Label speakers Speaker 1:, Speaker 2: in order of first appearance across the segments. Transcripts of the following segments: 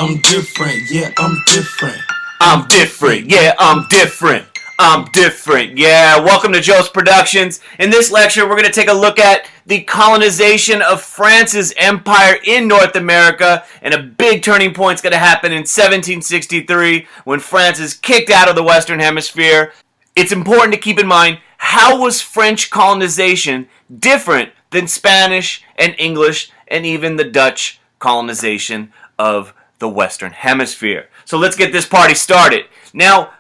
Speaker 1: I'm different, yeah, I'm different.
Speaker 2: I'm different, yeah, I'm different. I'm different, yeah. Welcome to Joe's Productions. In this lecture, we're going to take a look at the colonization of France's empire in North America, and a big turning point is going to happen in 1763 when France is kicked out of the Western Hemisphere. It's important to keep in mind, how was French colonization different than Spanish and English and even the Dutch colonization of the Western Hemisphere? So let's get this party started. Now,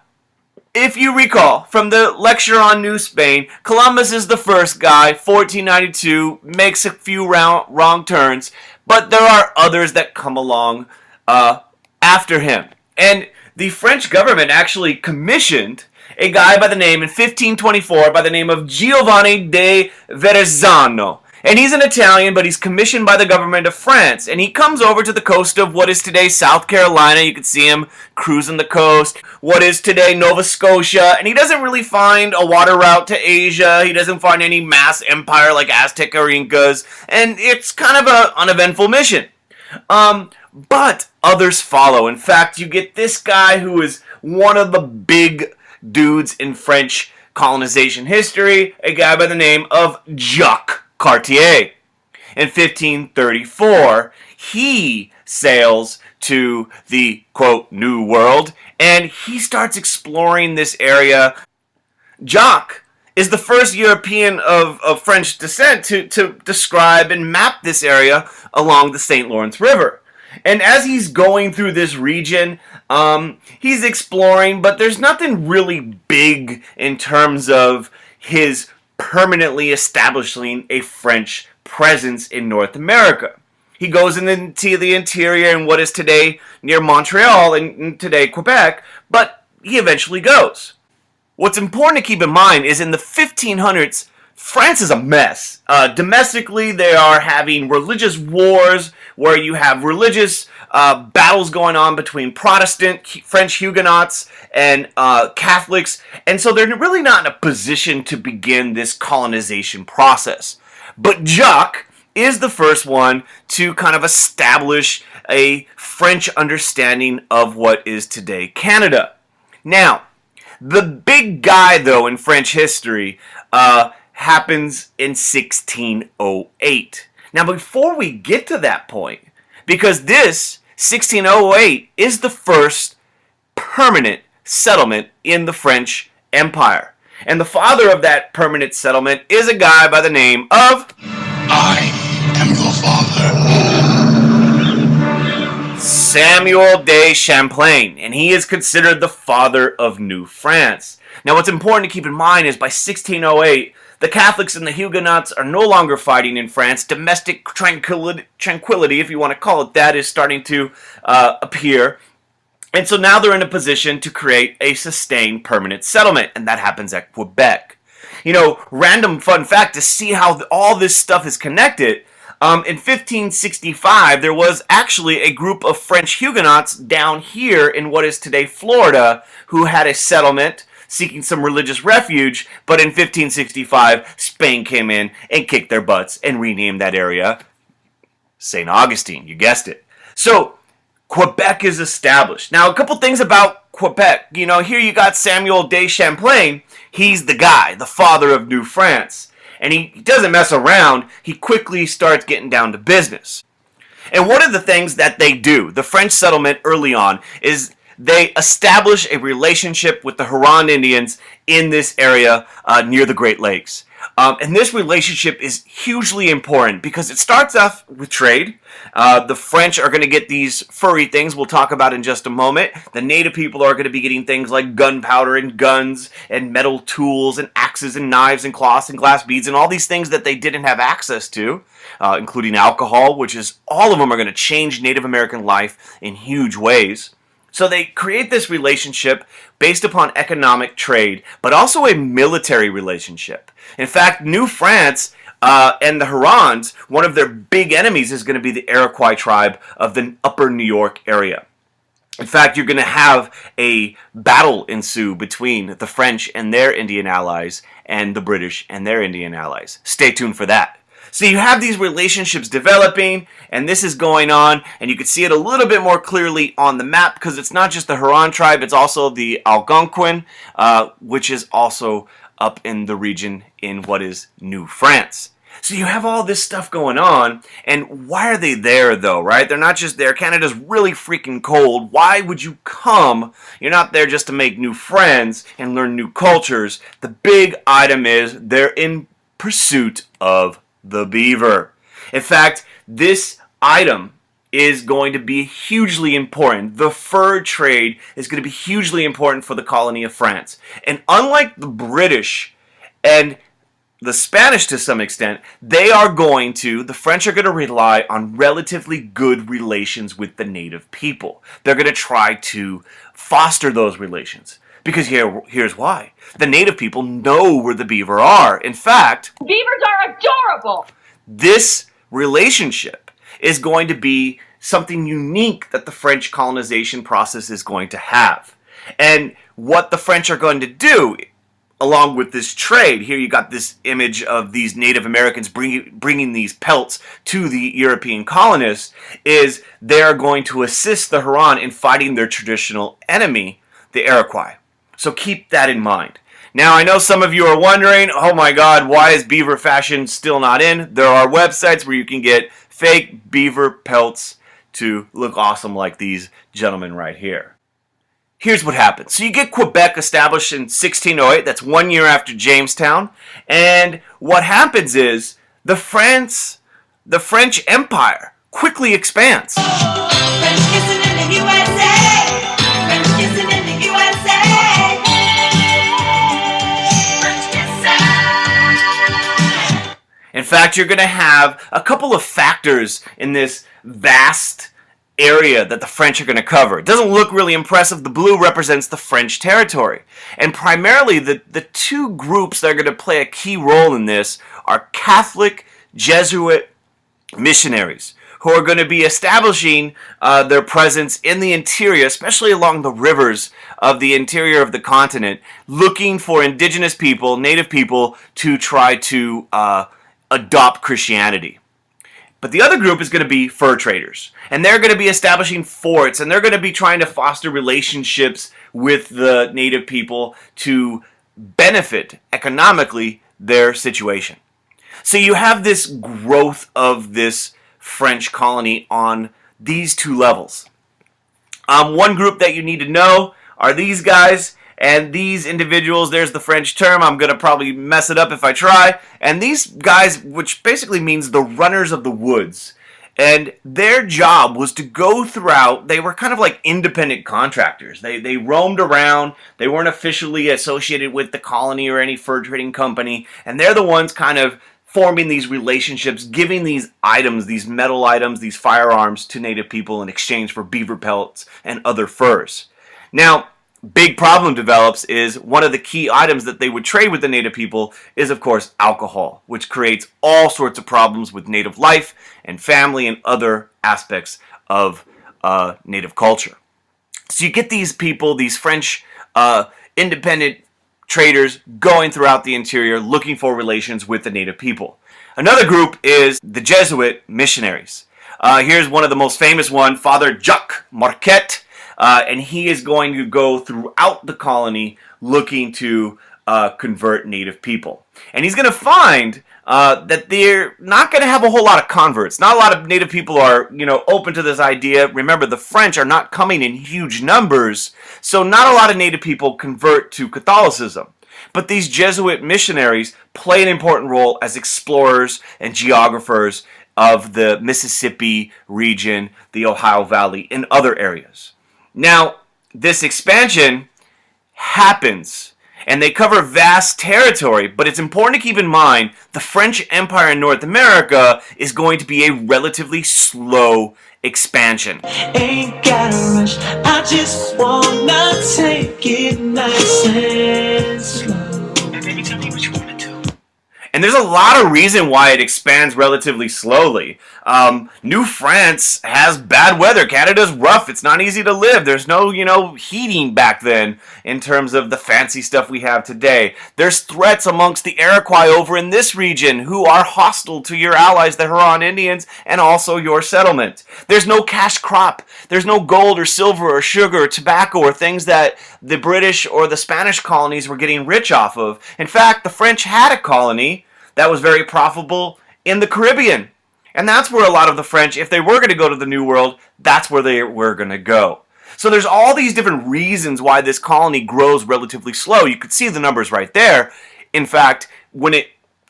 Speaker 2: if you recall from the lecture on New Spain, Columbus is the first guy, 1492, makes a few wrong turns, but there are others that come along after him. And the French government actually commissioned a guy by the name, in 1524, by the name of Giovanni de Verrazzano. And he's an Italian, but he's commissioned by the government of France. And he comes over to the coast of what is today South Carolina. You can see him cruising the coast. What is today Nova Scotia. And he doesn't really find a water route to Asia. He doesn't find any mass empire like Aztec or Incas. And it's kind of an uneventful mission. But others follow. In fact, you get this guy who is one of the big dudes in French colonization history. A guy by the name of Jacques Cartier. In 1534, he sails to the, quote, New World, and he starts exploring this area. Jacques is the first European of French descent to describe and map this area along the St. Lawrence River. And as he's going through this region, he's exploring, but there's nothing really big in terms of his permanently establishing a French presence in North America. He goes into the interior in what is today near Montreal and today Quebec, but he eventually goes. What's important to keep in mind is in the 1500s, France is a mess. Domestically, they are having religious wars where you have religious battles going on between Protestant French Huguenots and Catholics, and so they're really not in a position to begin this colonization process. But Jacques is the first one to kind of establish a French understanding of what is today Canada. Now, the big guy, though, in French history happens in 1608. Now, before we get to that point, because this 1608 is the first permanent settlement in the French Empire. And the father of that permanent settlement is a guy by the name of...
Speaker 1: I am your father.
Speaker 2: Samuel de Champlain. And he is considered the father of New France. Now, what's important to keep in mind is by 1608, the Catholics and the Huguenots are no longer fighting in France. Domestic tranquility, if you want to call it that, is starting to appear. And so now they're in a position to create a sustained permanent settlement, and that happens at Quebec. You know, random fun fact to see how all this stuff is connected. In 1565, there was actually a group of French Huguenots down here in what is today Florida who had a settlement seeking some religious refuge, but in 1565, Spain came in and kicked their butts and renamed that area St. Augustine. You guessed it. So, Quebec is established. Now, a couple things about Quebec. You know, here you got Samuel de Champlain. He's the guy, the father of New France. And he doesn't mess around. He quickly starts getting down to business. And one of the things that they do, the French settlement early on, is they establish a relationship with the Huron Indians in this area near the Great Lakes. And this relationship is hugely important because it starts off with trade. The French are going to get these furry things we'll talk about in just a moment. The native people are going to be getting things like gunpowder and guns and metal tools and axes and knives and cloths and glass beads and all these things that they didn't have access to, including alcohol, which is all of them are going to change Native American life in huge ways. So they create this relationship based upon economic trade, but also a military relationship. In fact, New France and the Hurons, one of their big enemies is going to be the Iroquois tribe of the upper New York area. In fact, you're going to have a battle ensue between the French and their Indian allies and the British and their Indian allies. Stay tuned for that. So you have these relationships developing, and this is going on, and you can see it a little bit more clearly on the map because it's not just the Huron tribe, it's also the Algonquin, which is also up in the region in what is New France. So you have all this stuff going on, and why are they there though, right? They're not just there. Canada's really freaking cold. Why would you come? You're not there just to make new friends and learn new cultures. The big item is they're in pursuit of the beaver. In fact, this item is going to be hugely important. The fur trade is going to be hugely important for the colony of France. And unlike the British and the Spanish to some extent, the French are going to rely on relatively good relations with the native people. They're going to try to foster those relations. Because here's why. The native people know where the beaver are. In fact,
Speaker 3: beavers are adorable.
Speaker 2: This relationship is going to be something unique that the French colonization process is going to have. And what the French are going to do, along with this trade, here you got this image of these Native Americans bringing these pelts to the European colonists, is they're going to assist the Huron in fighting their traditional enemy, the Iroquois. So keep that in mind. Now, I know some of you are wondering, oh my God, why is beaver fashion still not in? There are websites where you can get fake beaver pelts to look awesome like these gentlemen right here. Here's what happens. So you get Quebec established in 1608. That's 1 year after Jamestown. And what happens is the French Empire quickly expands.
Speaker 3: French kissing in the USA. French kissing in the USA. French kissing.
Speaker 2: In fact, you're going to have a couple of factors in this vast area that the French are going to cover. It doesn't look really impressive. The blue represents the French territory. And primarily, the two groups that are going to play a key role in this are Catholic Jesuit missionaries who are going to be establishing their presence in the interior, especially along the rivers of the interior of the continent, looking for indigenous people, native people, to try to adopt Christianity. But the other group is going to be fur traders. And they're going to be establishing forts, and they're going to be trying to foster relationships with the native people to benefit economically their situation. So you have this growth of this French colony on these two levels. One group that you need to know are these guys. And these individuals, there's the French term, I'm going to probably mess it up if I try. And these guys, which basically means the runners of the woods. And their job was to go throughout, they were kind of like independent contractors. They roamed around, they weren't officially associated with the colony or any fur trading company. And they're the ones kind of forming these relationships, giving these items, these metal items, these firearms to native people in exchange for beaver pelts and other furs. Now, big problem develops is one of the key items that they would trade with the native people is, of course, alcohol, which creates all sorts of problems with native life and family and other aspects of native culture. So you get these people, these French independent traders going throughout the interior looking for relations with the native people. Another group is the Jesuit missionaries. Here's one of the most famous one, Father Jacques Marquette. And he is going to go throughout the colony looking to convert native people. And he's going to find that they're not going to have a whole lot of converts. Not a lot of native people are, open to this idea. Remember, the French are not coming in huge numbers, so not a lot of native people convert to Catholicism. But these Jesuit missionaries play an important role as explorers and geographers of the Mississippi region, the Ohio Valley, and other areas. Now, this expansion happens, and they cover vast territory, but it's important to keep in mind the French Empire in North America is going to be a relatively slow expansion.
Speaker 4: Ain't gotta rush, I just wanna take it nice and slow.
Speaker 1: Baby, tell me what you want to do.
Speaker 2: And there's a lot of reason why it expands relatively slowly. New France has bad weather. Canada's rough. It's not easy to live. There's no, heating back then in terms of the fancy stuff we have today. There's threats amongst the Iroquois over in this region who are hostile to your allies, the Huron Indians, and also your settlement. There's no cash crop. There's no gold or silver or sugar or tobacco or things that the British or the Spanish colonies were getting rich off of. In fact, the French had a colony that was very profitable in the Caribbean. And that's where a lot of the French, if they were going to go to the New World, that's where they were going to go. So there's all these different reasons why this colony grows relatively slow. You could see the numbers right there. In fact,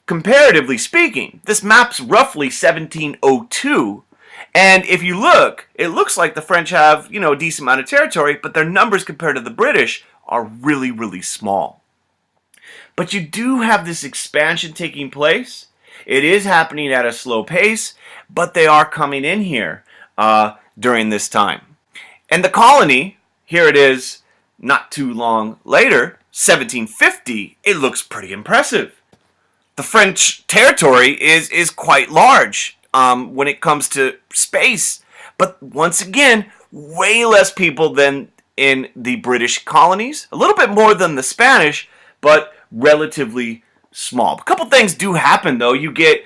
Speaker 2: comparatively speaking, this map's roughly 1702. And if you look, it looks like the French have, a decent amount of territory, but their numbers compared to the British are really, really small. But you do have this expansion taking place. It is happening at a slow pace, but they are coming in here during this time. And the colony, here it is not too long later, 1750, it looks pretty impressive. The French territory is quite large when it comes to space, but once again, way less people than in the British colonies, a little bit more than the Spanish, but relatively small. A couple things do happen though. You get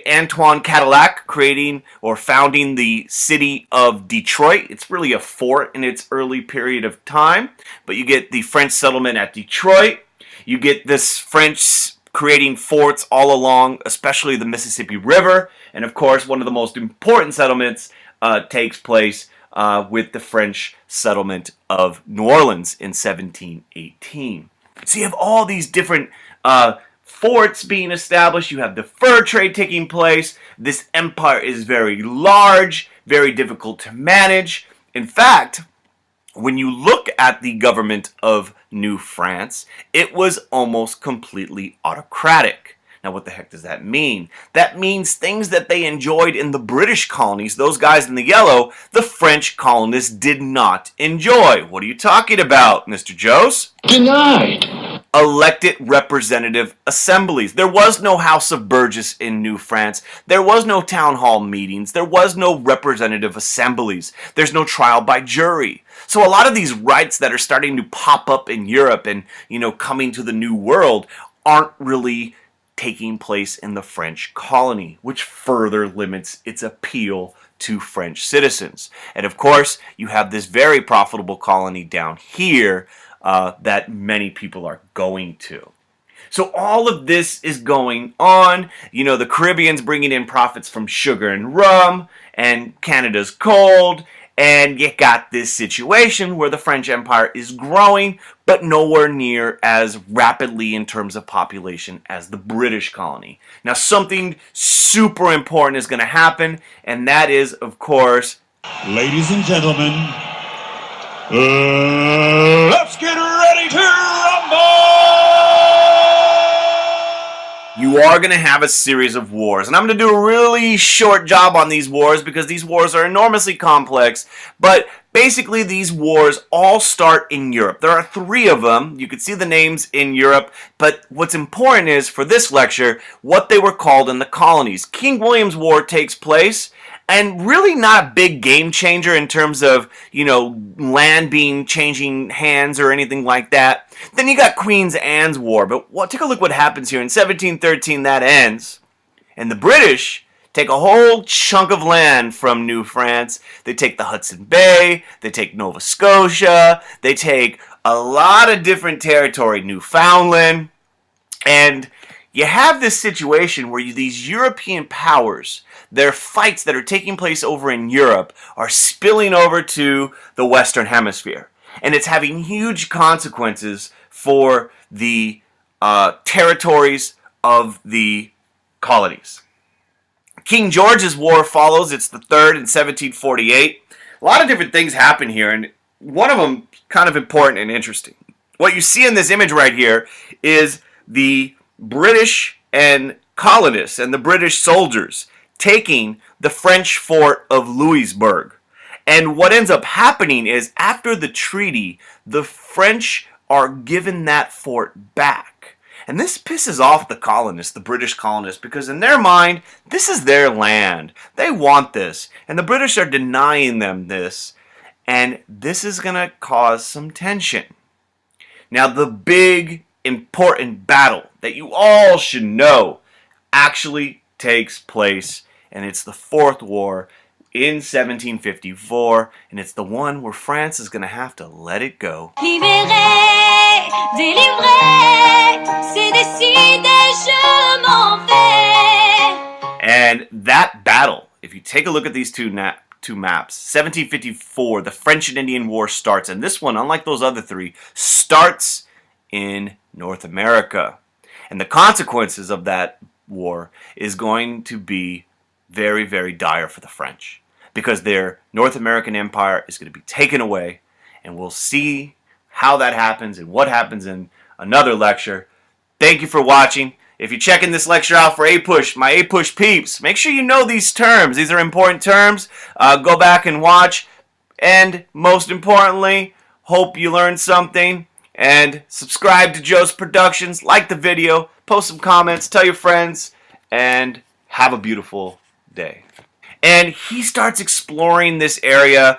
Speaker 2: Antoine Cadillac creating or founding the city of Detroit. It's really a fort in its early period of time, but you get the French settlement at Detroit. You get this French creating forts all along, especially the Mississippi River, and of course one of the most important settlements takes place with the French settlement of New Orleans in 1718. So you have all these different forts being established. You have the fur trade taking place. This empire is very large, very difficult to manage. In fact, when you look at the government of New France, it was almost completely autocratic. Now, what the heck does that mean? That means things that they enjoyed in the British colonies, those guys in the yellow, the French colonists did not enjoy. What are you talking about, Mr. Jose?
Speaker 1: Denied.
Speaker 2: Elected representative assemblies. There was no House of Burgess in New France. There was no town hall meetings. There was no representative assemblies. There's no trial by jury. So a lot of these rights that are starting to pop up in Europe and, coming to the New World aren't really taking place in the French colony, which further limits its appeal to French citizens. And of course, you have this very profitable colony down here that many people are going to. So all of this is going on. The Caribbean's bringing in profits from sugar and rum, and Canada's cold, and you got this situation where the French Empire is growing, but nowhere near as rapidly in terms of population as the British colony. Now, something super important is going to happen, and that is, of course,
Speaker 5: ladies and gentlemen, let's get ready to rumble!
Speaker 2: You are going to have a series of wars. And I'm going to do a really short job on these wars because these wars are enormously complex. But basically, these wars all start in Europe. There are 3 of them. You can see the names in Europe. But what's important is, for this lecture, what they were called in the colonies. King William's War takes place. And really not a big game changer in terms of, land changing hands or anything like that. Then you got Queen Anne's War. But take a look what happens here. In 1713, that ends. And the British take a whole chunk of land from New France. They take the Hudson Bay. They take Nova Scotia. They take a lot of different territory. Newfoundland. And you have this situation where these European powers, their fights that are taking place over in Europe are spilling over to the Western Hemisphere. And it's having huge consequences for the territories of the colonies. King George's War follows. It's the 3rd in 1748. A lot of different things happen here, and one of them kind of important and interesting. What you see in this image right here is the British and colonists and the British soldiers taking the French fort of Louisbourg. And what ends up happening is, after the treaty, the French are given that fort back. And this pisses off the colonists, the British colonists, because in their mind, this is their land. They want this. And the British are denying them this. And this is going to cause some tension. Now, the big, important battle that you all should know actually takes place, and it's the Fourth War in 1754, and it's the one where France is going to have to let it go.
Speaker 3: Libéré, délivré, c'est décidé, je m'en vais.
Speaker 2: And that battle, if you take a look at these two maps, 1754, the French and Indian War starts, and this one, unlike those other three, starts in North America. And the consequences of that war is going to be very, very dire for the French, because their North American empire is going to be taken away, and we'll see how that happens and what happens in another lecture. Thank you for watching. If you're checking this lecture out for APUSH, my APUSH peeps, make sure you know these terms. These are important terms. Go back and watch. And most importantly, hope you learned something. And subscribe to Joe's Productions. Like the video. Post some comments. Tell your friends. And have a beautiful day. And he starts exploring this area.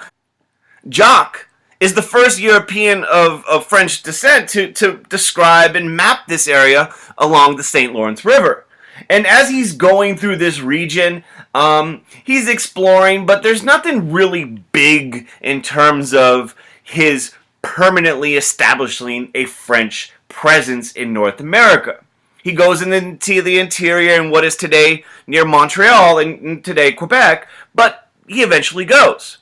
Speaker 2: Jacques is the first European of French descent to describe and map this area along the St. Lawrence River. And as he's going through this region, he's exploring, but there's nothing really big in terms of his permanently establishing a French presence in North America. He goes into the interior in what is today near Montreal and today Quebec, but he eventually goes.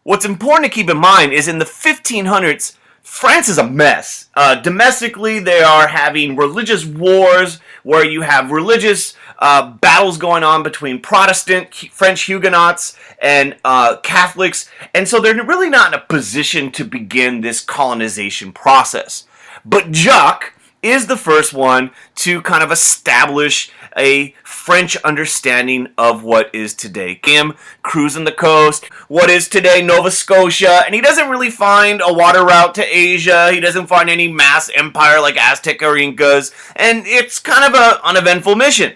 Speaker 2: What's important to keep in mind is in the 1500s, France is a mess. Domestically, they are having religious wars where you have religious battles going on between Protestant French Huguenots and Catholics, and so they're really not in a position to begin this colonization process. But Jacques is the first one to kind of establish a French understanding of what is today him cruising the coast, what is today Nova Scotia, and he doesn't really find a water route to Asia. He doesn't find any mass empire like Aztec or Incas, and it's kind of an uneventful mission.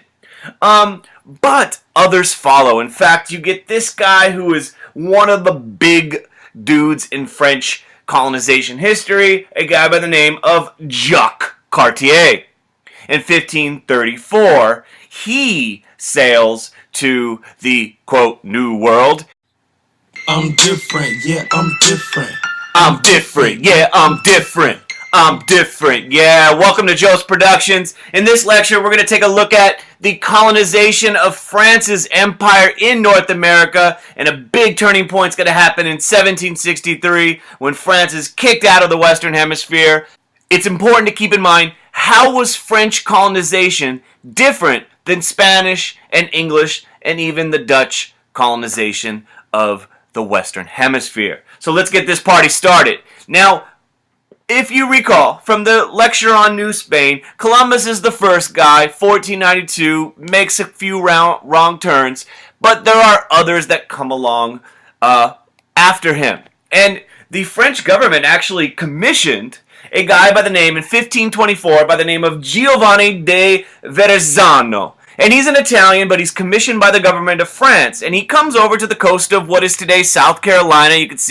Speaker 2: But others follow. In fact, you get this guy who is one of the big dudes in French colonization history, a guy by the name of Jacques Cartier. In 1534, he sails to the, quote, New World.
Speaker 1: I'm different, yeah, I'm different.
Speaker 2: I'm different, yeah, I'm different. I'm different, yeah. Welcome to Joe's Productions. In this lecture, we're going to take a look at the colonization of France's empire in North America, and a big turning point is going to happen in 1763 when France is kicked out of the Western Hemisphere. It's important to keep in mind, how was French colonization different than Spanish and English and even the Dutch colonization of the Western Hemisphere? So let's get this party started. Now, if you recall from the lecture on New Spain, Columbus is the first guy, 1492, makes a few wrong turns, but there are others that come along after him. And the French government actually commissioned a guy by the name, in 1524, by the name of Giovanni de Verrazzano. And he's an Italian, but he's commissioned by the government of France. And he comes over to the coast of what is today South Carolina. You can see